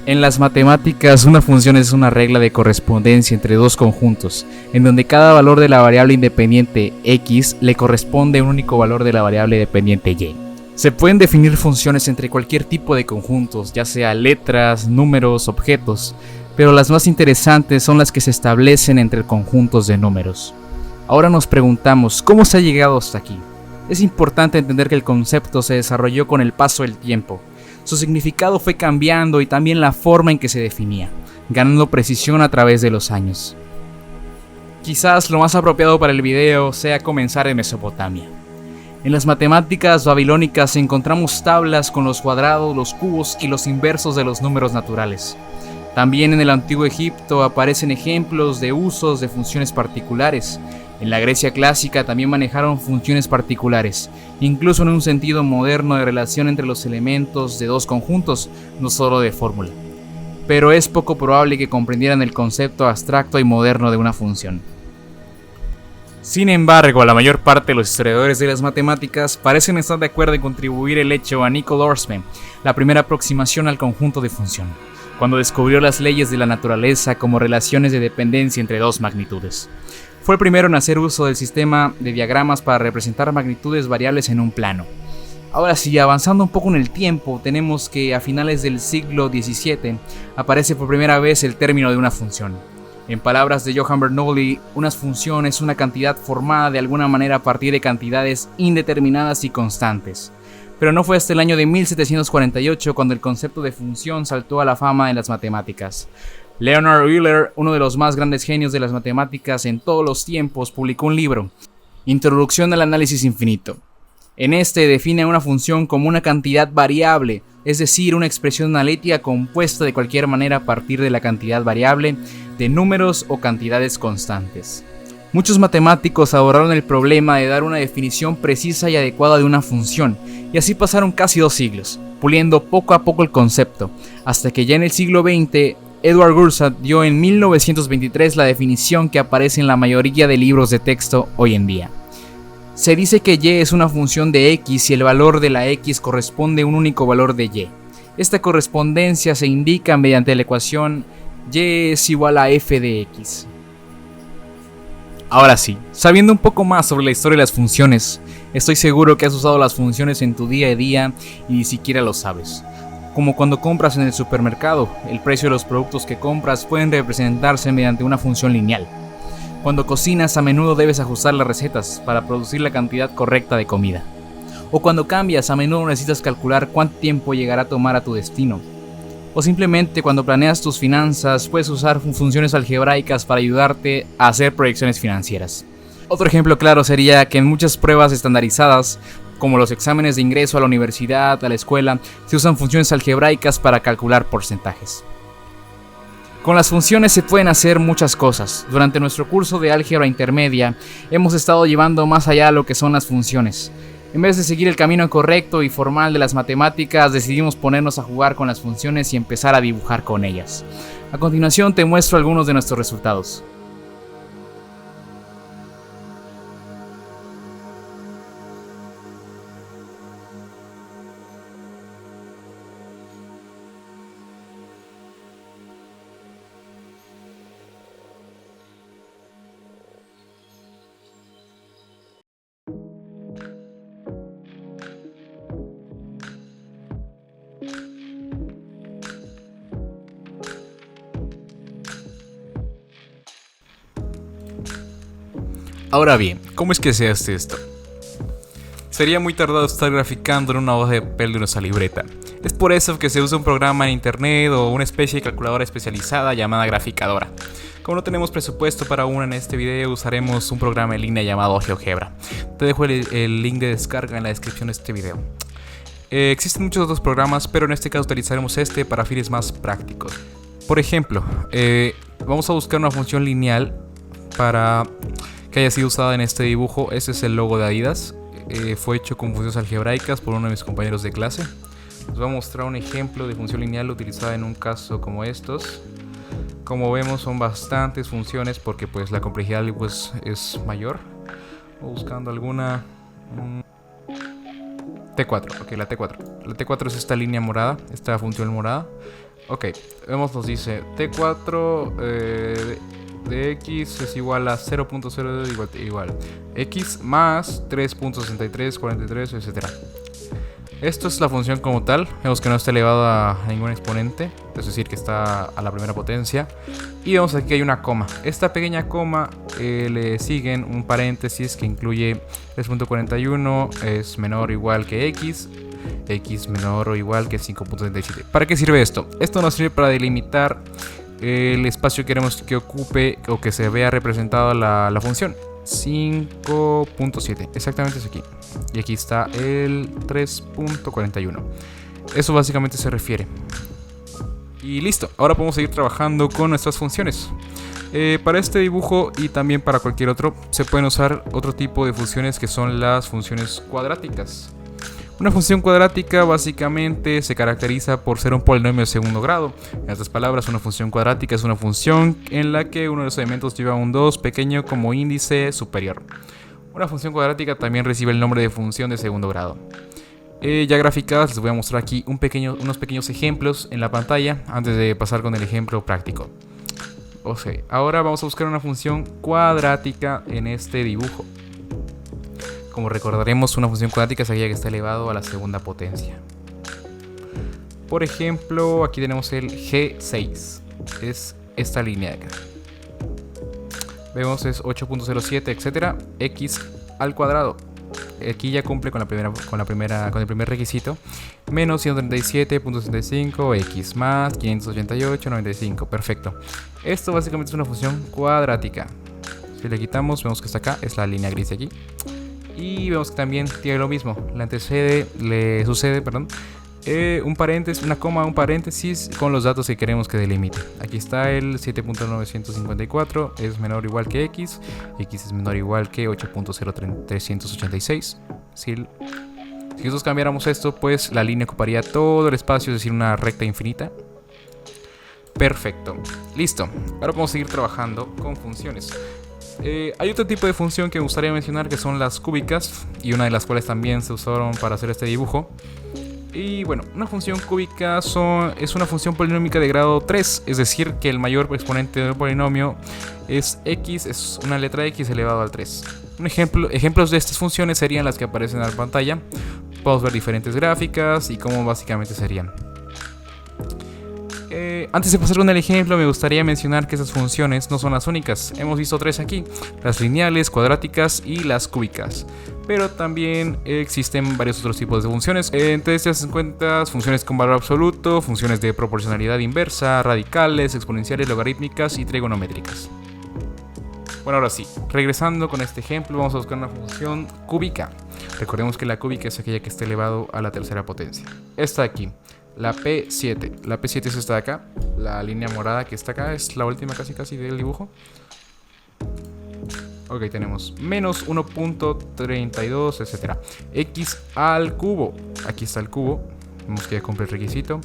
En las matemáticas, una función es una regla de correspondencia entre dos conjuntos, en donde cada valor de la variable independiente x le corresponde a un único valor de la variable dependiente y. Se pueden definir funciones entre cualquier tipo de conjuntos, ya sea letras, números, objetos, pero las más interesantes son las que se establecen entre conjuntos de números. Ahora nos preguntamos, ¿cómo se ha llegado hasta aquí? Es importante entender que el concepto se desarrolló con el paso del tiempo. Su significado fue cambiando y también la forma en que se definía, ganando precisión a través de los años. Quizás lo más apropiado para el video sea comenzar en Mesopotamia. En las matemáticas babilónicas encontramos tablas con los cuadrados, los cubos y los inversos de los números naturales. También en el antiguo Egipto aparecen ejemplos de usos de funciones particulares. En la Grecia clásica también manejaron funciones particulares, incluso en un sentido moderno de relación entre los elementos de dos conjuntos, no solo de fórmula. Pero es poco probable que comprendieran el concepto abstracto y moderno de una función. Sin embargo, la mayor parte de los historiadores de las matemáticas parecen estar de acuerdo en contribuir el hecho a Nicholas Horsman, la primera aproximación al conjunto de función, cuando descubrió las leyes de la naturaleza como relaciones de dependencia entre dos magnitudes. Fue el primero en hacer uso del sistema de diagramas para representar magnitudes variables en un plano. Ahora sí, avanzando un poco en el tiempo, tenemos que a finales del siglo XVII aparece por primera vez el término de una función. En palabras de Johann Bernoulli, una función es una cantidad formada de alguna manera a partir de cantidades indeterminadas y constantes. Pero no fue hasta el año de 1748 cuando el concepto de función saltó a la fama en las matemáticas. Leonhard Euler, uno de los más grandes genios de las matemáticas en todos los tiempos, publicó un libro, Introducción al análisis infinito. En este define a una función como una cantidad variable, es decir, una expresión analítica compuesta de cualquier manera a partir de la cantidad variable de números o cantidades constantes. Muchos matemáticos abordaron el problema de dar una definición precisa y adecuada de una función, y así pasaron casi 2 siglos, puliendo poco a poco el concepto, hasta que ya en el siglo XX, Edward Gursat dio en 1923 la definición que aparece en la mayoría de libros de texto hoy en día. Se dice que y es una función de x y el valor de la x corresponde a un único valor de y. Esta correspondencia se indica mediante la ecuación y es igual a f de x. Ahora sí, sabiendo un poco más sobre la historia de las funciones, estoy seguro que has usado las funciones en tu día a día y ni siquiera lo sabes. Como cuando compras en el supermercado, el precio de los productos que compras pueden representarse mediante una función lineal. Cuando cocinas, a menudo debes ajustar las recetas para producir la cantidad correcta de comida. O cuando cambias, a menudo necesitas calcular cuánto tiempo llegará a tomar a tu destino. O simplemente cuando planeas tus finanzas, puedes usar funciones algebraicas para ayudarte a hacer proyecciones financieras. Otro ejemplo claro sería que en muchas pruebas estandarizadas, como los exámenes de ingreso a la universidad, a la escuela, se usan funciones algebraicas para calcular porcentajes. Con las funciones se pueden hacer muchas cosas. Durante nuestro curso de álgebra intermedia, hemos estado llevando más allá lo que son las funciones. En vez de seguir el camino correcto y formal de las matemáticas, decidimos ponernos a jugar con las funciones y empezar a dibujar con ellas. A continuación te muestro algunos de nuestros resultados. Ahora bien, ¿cómo es que se hace esto? Sería muy tardado estar graficando en una hoja de papel de nuestra libreta. Es por eso que se usa un programa en internet o una especie de calculadora especializada llamada graficadora. Como no tenemos presupuesto para una en este video, usaremos un programa en línea llamado GeoGebra. Te dejo el link de descarga en la descripción de este video. Existen muchos otros programas, pero en este caso utilizaremos este para fines más prácticos. Por ejemplo, vamos a buscar una función lineal para que haya sido usada en este dibujo. Este es el logo de Adidas. Fue hecho con funciones algebraicas por uno de mis compañeros de clase. Les voy a mostrar un ejemplo de función lineal utilizada en un caso como estos. Como vemos, son bastantes funciones porque pues la complejidad pues, es mayor. O buscando alguna T4, ok, la T4. La T4 es esta línea morada, esta función morada. Ok, vemos, nos dice T4 de x es igual a 0.0 igual x más 3.6343, etc. Esto es la función como tal. Vemos que no está elevado a ningún exponente, es decir, que está a la primera potencia. Y vemos aquí que hay una coma. Esta pequeña coma le siguen un paréntesis que incluye 3.41 es menor o igual que x menor o igual que 5.77. ¿Para qué sirve esto? Esto nos sirve para delimitar el espacio que queremos que ocupe o que se vea representado la función. 5.7, exactamente es aquí. Y aquí está el 3.41. Eso básicamente se refiere. Y listo, ahora podemos seguir trabajando con nuestras funciones. Para este dibujo y también para cualquier otro se pueden usar otro tipo de funciones que son las funciones cuadráticas. Una función cuadrática básicamente se caracteriza por ser un polinomio de segundo grado. En otras palabras, una función cuadrática es una función en la que uno de los elementos lleva un 2 pequeño como índice superior. Una función cuadrática también recibe el nombre de función de segundo grado. Ya graficadas, les voy a mostrar aquí unos pequeños ejemplos en la pantalla antes de pasar con el ejemplo práctico. Ahora vamos a buscar una función cuadrática en este dibujo. Como recordaremos, una función cuadrática es aquella que está elevado a la segunda potencia. Por ejemplo, aquí tenemos el G6. Es esta línea de acá. Vemos es 8.07, etcétera, x al cuadrado. Aquí ya cumple con el primer requisito. Menos 137.65 x más 588.95. Perfecto. Esto básicamente es una función cuadrática. Si le quitamos, vemos que está acá, es la línea gris de aquí. Y vemos que también tiene lo mismo. Le sucede un paréntesis, una coma, un paréntesis con los datos que queremos que delimite. Aquí está el 7.954, es menor o igual que x es menor o igual que 8.0386. Si nosotros cambiáramos esto, pues la línea ocuparía todo el espacio, es decir, una recta infinita. Perfecto, listo. Ahora podemos seguir trabajando con funciones. Hay otro tipo de función que me gustaría mencionar, que son las cúbicas, y una de las cuales también se usaron para hacer este dibujo. Y bueno, una función cúbica es una función polinómica de grado 3, es decir, que el mayor exponente del polinomio es x, es una letra x elevado al 3. Ejemplos de estas funciones serían las que aparecen en la pantalla. Podemos ver diferentes gráficas y cómo básicamente serían. Antes de pasar con el ejemplo, me gustaría mencionar que esas funciones no son las únicas. Hemos visto tres aquí: las lineales, cuadráticas y las cúbicas. Pero también existen varios otros tipos de funciones. Entre estas se encuentran funciones con valor absoluto, funciones de proporcionalidad inversa, radicales, exponenciales, logarítmicas y trigonométricas. Bueno, ahora sí, regresando con este ejemplo, vamos a buscar una función cúbica. Recordemos que la cúbica es aquella que está elevado a la tercera potencia. Esta de aquí, la P7. La P7 es esta de acá. La línea morada que está acá es la última casi del dibujo. Ok, tenemos menos 1.32, etc. X al cubo. Aquí está el cubo. Vemos que ya cumple el requisito.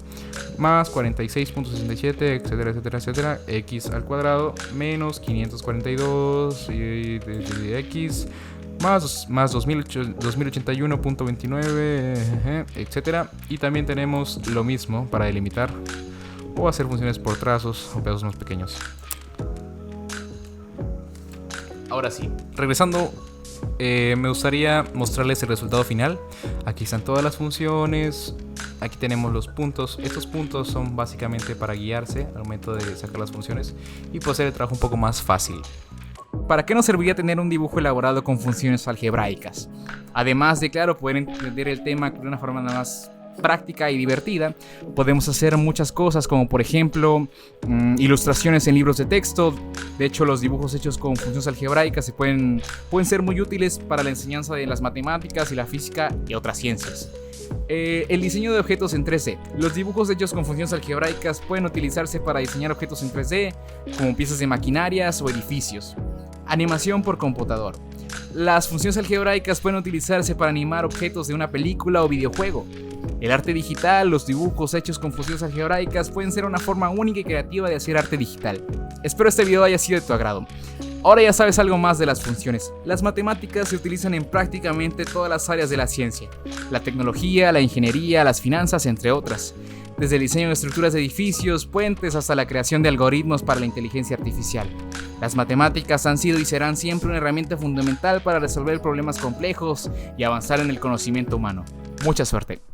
Más 46.67, etcétera, etcétera, etcétera. X al cuadrado. Menos 542 y x. Más 2081.29, etcétera. Y también tenemos lo mismo para delimitar o hacer funciones por trazos o pedazos más pequeños. Ahora sí, regresando, me gustaría mostrarles el resultado final. Aquí están todas las funciones. Aquí tenemos los puntos. Estos puntos son básicamente para guiarse al momento de sacar las funciones y puede hacer el trabajo un poco más fácil. ¿Para qué nos serviría tener un dibujo elaborado con funciones algebraicas? Además de, claro, poder entender el tema de una forma nada más práctica y divertida, podemos hacer muchas cosas, como por ejemplo ilustraciones en libros de texto. De hecho, los dibujos hechos con funciones algebraicas pueden ser muy útiles para la enseñanza de las matemáticas y la física y otras ciencias. El diseño de objetos en 3D. Los dibujos hechos con funciones algebraicas pueden utilizarse para diseñar objetos en 3D, como piezas de maquinarias o edificios. Animación por computador. Las funciones algebraicas pueden utilizarse para animar objetos de una película o videojuego. El arte digital, los dibujos hechos con funciones algebraicas pueden ser una forma única y creativa de hacer arte digital. Espero este video haya sido de tu agrado. Ahora ya sabes algo más de las funciones. Las matemáticas se utilizan en prácticamente todas las áreas de la ciencia: la tecnología, la ingeniería, las finanzas, entre otras. desde el diseño de estructuras de edificios, puentes, hasta la creación de algoritmos para la inteligencia artificial. Las matemáticas han sido y serán siempre una herramienta fundamental para resolver problemas complejos y avanzar en el conocimiento humano. Mucha suerte.